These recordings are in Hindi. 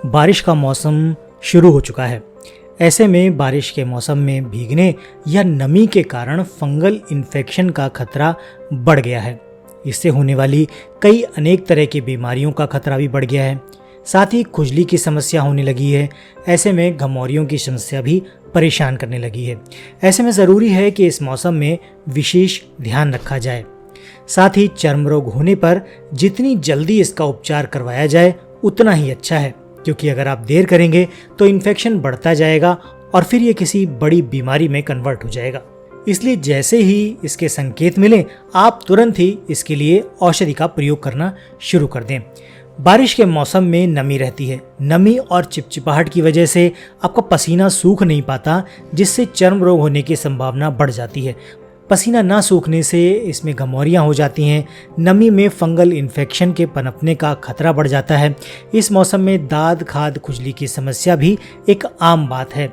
बारिश का मौसम शुरू हो चुका है। ऐसे में बारिश के मौसम में भीगने या नमी के कारण फंगल इन्फेक्शन का खतरा बढ़ गया है। इससे होने वाली कई अनेक तरह की बीमारियों का खतरा भी बढ़ गया है। साथ ही खुजली की समस्या होने लगी है। ऐसे में घमौरियों की समस्या भी परेशान करने लगी है। ऐसे में ज़रूरी है कि इस मौसम में विशेष ध्यान रखा जाए। साथ ही चर्म रोग होने पर जितनी जल्दी इसका उपचार करवाया जाए उतना ही अच्छा है, क्योंकि अगर आप देर करेंगे तो इन्फेक्शन बढ़ता जाएगा और फिर ये किसी बड़ी बीमारी में कन्वर्ट हो जाएगा। इसलिए जैसे ही इसके संकेत मिलें आप तुरंत ही इसके लिए औषधि का प्रयोग करना शुरू कर दें। बारिश के मौसम में नमी रहती है। नमी और चिपचिपाहट की वजह से आपका पसीना सूख नहीं पाता, जिससे चर्म रोग होने की संभावना बढ़ जाती है। पसीना ना सूखने से इसमें घमौरियाँ हो जाती हैं। नमी में फंगल इन्फेक्शन के पनपने का खतरा बढ़ जाता है। इस मौसम में दाद खाद खुजली की समस्या भी एक आम बात है।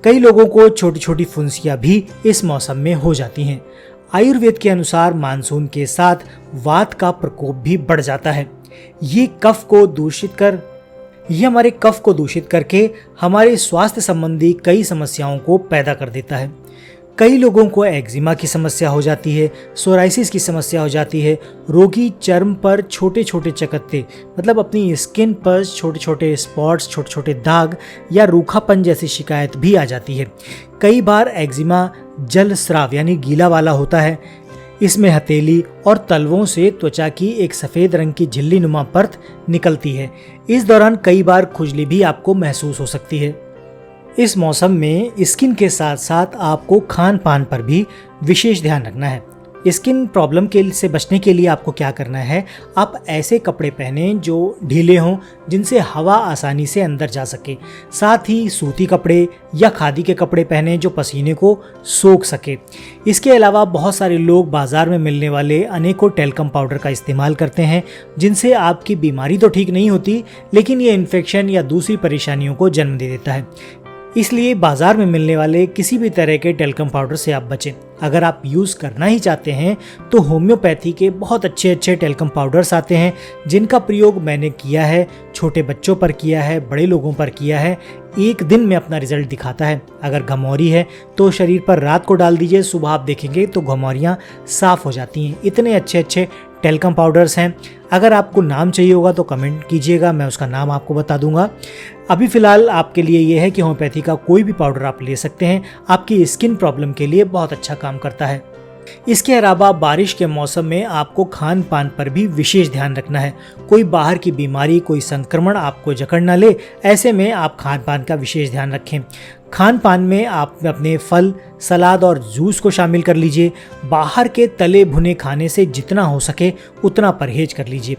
कई लोगों को छोटी छोटी फुंसियाँ भी इस मौसम में हो जाती हैं। आयुर्वेद के अनुसार मानसून के साथ वात का प्रकोप भी बढ़ जाता है। ये हमारे कफ को दूषित करके हमारे स्वास्थ्य संबंधी कई समस्याओं को पैदा कर देता है। कई लोगों को एक्जिमा की समस्या हो जाती है, सोराइसिस की समस्या हो जाती है। रोगी चर्म पर छोटे छोटे चकत्ते, मतलब अपनी स्किन पर छोटे छोटे स्पॉट्स, छोटे छोटे दाग या रूखापन जैसी शिकायत भी आ जाती है। कई बार एक्जिमा जल स्राव यानी गीला वाला होता है। इसमें हथेली और तलवों से त्वचा की एक सफ़ेद रंग की झिल्ली नुमा परत निकलती है। इस दौरान कई बार खुजली भी आपको महसूस हो सकती है। इस मौसम में स्किन के साथ साथ आपको खान पान पर भी विशेष ध्यान रखना है। स्किन प्रॉब्लम से बचने के लिए आपको क्या करना है, आप ऐसे कपड़े पहने जो ढीले हों, जिनसे हवा आसानी से अंदर जा सके। साथ ही सूती कपड़े या खादी के कपड़े पहने जो पसीने को सोख सके। इसके अलावा बहुत सारे लोग बाज़ार में मिलने वाले अनेकों टैल्कम पाउडर का इस्तेमाल करते हैं, जिनसे आपकी बीमारी तो ठीक नहीं होती, लेकिन ये इन्फेक्शन या दूसरी परेशानियों को जन्म दे देता है। इसलिए बाजार में मिलने वाले किसी भी तरह के टैल्कम पाउडर से आप बचें। अगर आप यूज़ करना ही चाहते हैं तो होम्योपैथी के बहुत अच्छे टैल्कम पाउडर्स आते हैं, जिनका प्रयोग मैंने किया है, छोटे बच्चों पर किया है, बड़े लोगों पर किया है। एक दिन में अपना रिजल्ट दिखाता है। अगर घमौरी है तो शरीर पर रात को डाल दीजिए, सुबह आप देखेंगे तो घमौरियाँ साफ़ हो जाती हैं। इतने अच्छे टैल्कम पाउडर्स हैं। अगर आपको नाम चाहिए होगा तो कमेंट कीजिएगा, मैं उसका नाम आपको बता दूंगा। अभी फ़िलहाल आपके लिए ये है कि होम्योपैथी का कोई भी पाउडर आप ले सकते हैं, आपकी स्किन प्रॉब्लम के लिए बहुत अच्छा काम करता है। इसके अलावा बारिश के मौसम में आपको खान पान पर भी विशेष ध्यान रखना है। कोई बाहर की बीमारी, कोई संक्रमण आपको जकड़ ना ले, ऐसे में आप खान पान का विशेष ध्यान रखें। खान पान में आप अपने फल, सलाद और जूस को शामिल कर लीजिए। बाहर के तले भुने खाने से जितना हो सके उतना परहेज कर लीजिए।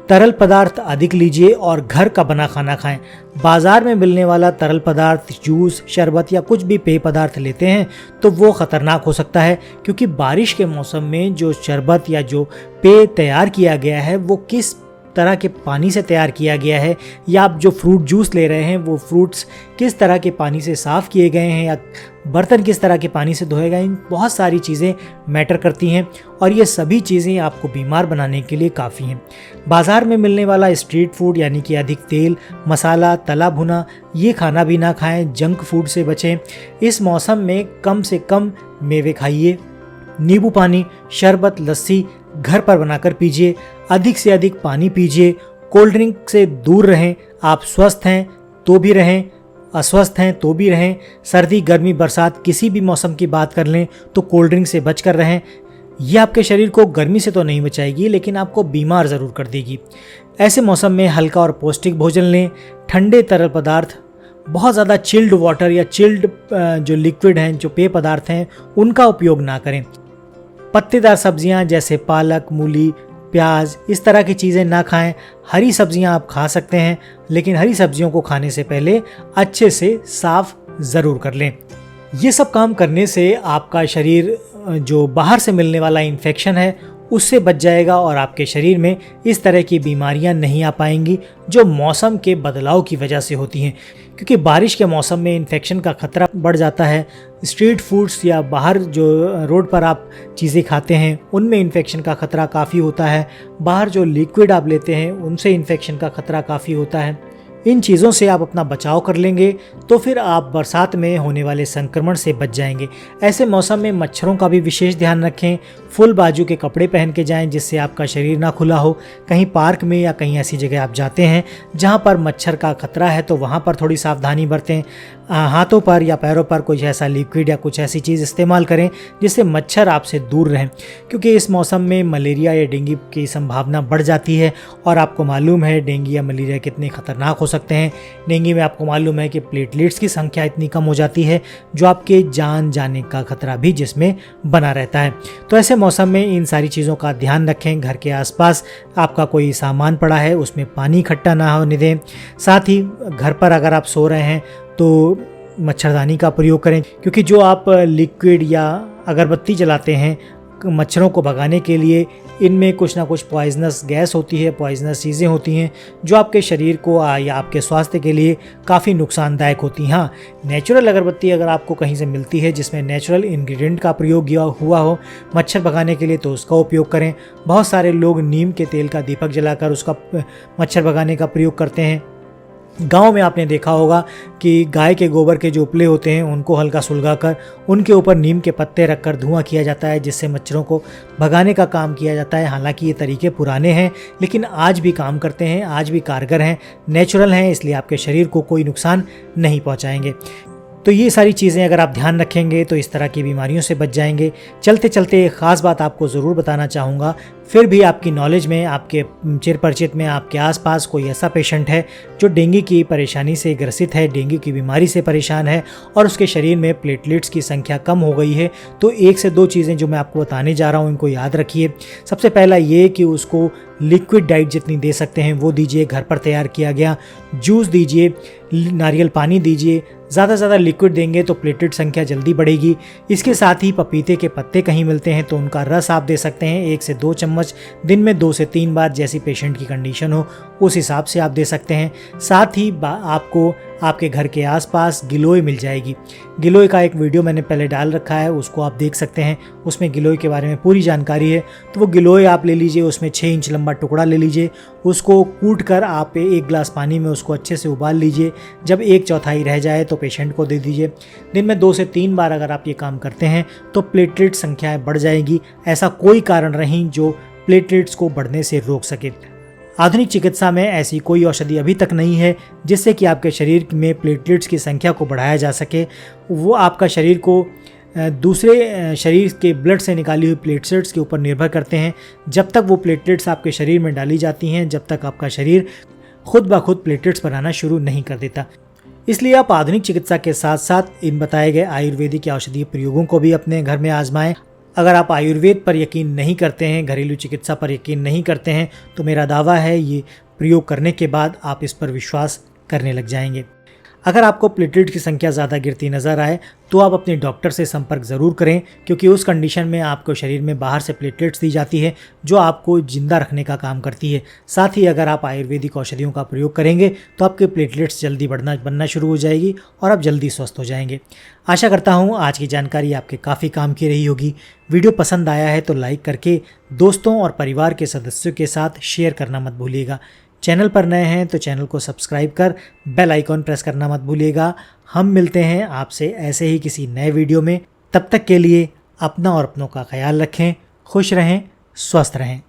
तरल पदार्थ अधिक लीजिए और घर का बना खाना खाएं। बाजार में मिलने वाला तरल पदार्थ, जूस, शरबत या कुछ भी पेय पदार्थ लेते हैं तो वो ख़तरनाक हो सकता है, क्योंकि बारिश के मौसम में जो शरबत या जो पेय तैयार किया गया है वो किस तरह के पानी से तैयार किया गया है, या आप जो फ्रूट जूस ले रहे हैं वो फ्रूट्स किस तरह के पानी से साफ़ किए गए हैं, या बर्तन किस तरह के पानी से धोए गए हैं, बहुत सारी चीज़ें मैटर करती हैं और ये सभी चीज़ें आपको बीमार बनाने के लिए काफ़ी हैं। बाज़ार में मिलने वाला स्ट्रीट फूड यानी कि अधिक तेल, मसाला, तला भुना, ये खाना भी ना खाएं। जंक फूड से बचें। इस मौसम में कम से कम मेवे खाइए। नींबू पानी, शरबत, लस्सी घर पर बनाकर पीजिए। अधिक से अधिक पानी पीजिए। कोल्ड ड्रिंक से दूर रहें। आप स्वस्थ हैं तो भी रहें, अस्वस्थ हैं तो भी रहें। सर्दी, गर्मी, बरसात, किसी भी मौसम की बात कर लें तो कोल्ड ड्रिंक से बचकर रहें। यह आपके शरीर को गर्मी से तो नहीं बचाएगी, लेकिन आपको बीमार ज़रूर कर देगी। ऐसे मौसम में हल्का और पौष्टिक भोजन लें। ठंडे तरल पदार्थ, बहुत ज़्यादा चिल्ड वाटर या चिल्ड जो लिक्विड हैं, जो पेय पदार्थ हैं, उनका उपयोग ना करें। पत्तेदार सब्जियां जैसे पालक, मूली, प्याज, इस तरह की चीज़ें ना खाएं। हरी सब्जियां आप खा सकते हैं, लेकिन हरी सब्जियों को खाने से पहले अच्छे से साफ़ ज़रूर कर लें। ये सब काम करने से आपका शरीर जो बाहर से मिलने वाला इन्फेक्शन है उससे बच जाएगा और आपके शरीर में इस तरह की बीमारियां नहीं आ पाएंगी जो मौसम के बदलाव की वजह से होती हैं। क्योंकि बारिश के मौसम में इन्फेक्शन का खतरा बढ़ जाता है। स्ट्रीट फूड्स या बाहर जो रोड पर आप चीज़ें खाते हैं उनमें इन्फेक्शन का खतरा काफ़ी होता है। बाहर जो लिक्विड आप लेते हैं उनसे इन्फेक्शन का खतरा काफ़ी होता है। इन चीज़ों से आप अपना बचाव कर लेंगे तो फिर आप बरसात में होने वाले संक्रमण से बच जाएंगे। ऐसे मौसम में मच्छरों का भी विशेष ध्यान रखें। फुल बाजू के कपड़े पहन के जाएं जिससे आपका शरीर ना खुला हो। कहीं पार्क में या कहीं ऐसी जगह आप जाते हैं जहां पर मच्छर का खतरा है तो वहां पर थोड़ी सावधानी बरतें। हाथों पर या पैरों पर कुछ ऐसा लिक्विड या कुछ ऐसी चीज़ इस्तेमाल करें जिससे मच्छर आपसे दूर रहें, क्योंकि इस मौसम में मलेरिया या डेंगू की संभावना बढ़ जाती है। और आपको मालूम है डेंगू या मलेरिया कितने खतरनाक हो सकते हैं। डेंगू में आपको मालूम है कि प्लेटलेट्स की संख्या इतनी कम हो जाती है जो आपके जान जाने का खतरा भी जिसमें बना रहता है। तो ऐसे मौसम में इन सारी चीज़ों का ध्यान रखें। घर के आसपास आपका कोई सामान पड़ा है उसमें पानी इकट्ठा ना होने दें। साथ ही घर पर अगर आप सो रहे हैं तो मच्छरदानी का प्रयोग करें, क्योंकि जो आप लिक्विड या अगरबत्ती जलाते हैं मच्छरों को भगाने के लिए, इनमें कुछ ना कुछ पॉइजनस गैस होती है, पॉइजनस चीज़ें होती हैं जो आपके शरीर को या आपके स्वास्थ्य के लिए काफ़ी नुकसानदायक होती हैं। हाँ, नेचुरल अगरबत्ती अगर आपको कहीं से मिलती है जिसमें नेचुरल इंग्रेडिएंट का प्रयोग हुआ हो मच्छर भगाने के लिए तो उसका उपयोग करें। बहुत सारे लोग नीम के तेल का दीपक जलाकर उसका मच्छर भगाने का प्रयोग करते हैं। गांव में आपने देखा होगा कि गाय के गोबर के जो उपले होते हैं उनको हल्का सुलगाकर उनके ऊपर नीम के पत्ते रखकर धुआं किया जाता है जिससे मच्छरों को भगाने का काम किया जाता है। हालांकि ये तरीके पुराने हैं लेकिन आज भी काम करते हैं, आज भी कारगर हैं, नेचुरल हैं, इसलिए आपके शरीर को कोई नुकसान नहीं पहुंचाएंगे। तो ये सारी चीज़ें अगर आप ध्यान रखेंगे तो इस तरह की बीमारियों से बच जाएंगे। चलते चलते एक ख़ास बात आपको ज़रूर बताना चाहूँगा, फिर भी आपकी नॉलेज में, आपके चिर परिचित में, आपके आसपास कोई ऐसा पेशेंट है जो डेंगू की परेशानी से ग्रसित है, डेंगू की बीमारी से परेशान है और उसके शरीर में प्लेटलेट्स की संख्या कम हो गई है, तो एक से दो चीज़ें जो मैं आपको बताने जा रहा हूँ इनको याद रखिए। सबसे पहला ये कि उसको लिक्विड डाइट जितनी दे सकते हैं वो दीजिए, घर पर तैयार किया गया जूस दीजिए, नारियल पानी दीजिए। ज़्यादा से ज़्यादा लिक्विड देंगे तो प्लेटलेट संख्या जल्दी बढ़ेगी। इसके साथ ही पपीते के पत्ते कहीं मिलते हैं तो उनका रस आप दे सकते हैं, 1 से 2 चम्मच दिन में 2 से 3 बार, जैसी पेशेंट की कंडीशन हो उस हिसाब से आप दे सकते हैं। साथ ही आपको आपके घर के आसपास गिलोय मिल जाएगी। गिलोय का एक वीडियो मैंने पहले डाल रखा है, उसको आप देख सकते हैं, उसमें गिलोय के बारे में पूरी जानकारी है। तो वो गिलोय आप ले लीजिए, उसमें 6 इंच लंबा टुकड़ा ले लीजिए, उसको कूट कर आप 1 गिलास पानी में उसको अच्छे से उबाल लीजिए। जब 1/4 रह जाए तो पेशेंट को दे दीजिए। दिन में 2 से 3 बार अगर आप ये काम करते हैं तो प्लेटलेट संख्याएँ बढ़ जाएगी। ऐसा कोई कारण नहीं जो प्लेटलेट्स को बढ़ने से रोक सके। आधुनिक चिकित्सा में ऐसी कोई औषधि अभी तक नहीं है जिससे कि आपके शरीर में प्लेटलेट्स की संख्या को बढ़ाया जा सके। वो आपका शरीर को दूसरे शरीर के ब्लड से निकाली हुई प्लेटलेट्स के ऊपर निर्भर करते हैं। जब तक वो प्लेटलेट्स आपके शरीर में डाली जाती हैं, जब तक आपका शरीर खुद ब खुद प्लेटलेट्स बनाना शुरू नहीं कर देता। इसलिए आप आधुनिक चिकित्सा के साथ साथ इन बताए गए आयुर्वेदिक औषधीय प्रयोगों को भी अपने घर में आजमाएं। अगर आप आयुर्वेद पर यकीन नहीं करते हैं, घरेलू चिकित्सा पर यकीन नहीं करते हैं, तो मेरा दावा है ये प्रयोग करने के बाद आप इस पर विश्वास करने लग जाएंगे। अगर आपको प्लेटलेट की संख्या ज़्यादा गिरती नज़र आए तो आप अपने डॉक्टर से संपर्क ज़रूर करें, क्योंकि उस कंडीशन में आपको शरीर में बाहर से प्लेटलेट्स दी जाती है जो आपको जिंदा रखने का काम करती है। साथ ही अगर आप आयुर्वेदिक औषधियों का प्रयोग करेंगे तो आपके प्लेटलेट्स जल्दी बनना शुरू हो जाएगी और आप जल्दी स्वस्थ हो जाएंगे। आशा करता हूँ आज की जानकारी आपके काफ़ी काम की रही होगी। वीडियो पसंद आया है तो लाइक करके दोस्तों और परिवार के सदस्यों के साथ शेयर करना मत भूलिएगा। चैनल पर नए हैं तो चैनल को सब्सक्राइब कर बेल आइकॉन प्रेस करना मत भूलिएगा। हम मिलते हैं आपसे ऐसे ही किसी नए वीडियो में। तब तक के लिए अपना और अपनों का ख्याल रखें, खुश रहें, स्वस्थ रहें।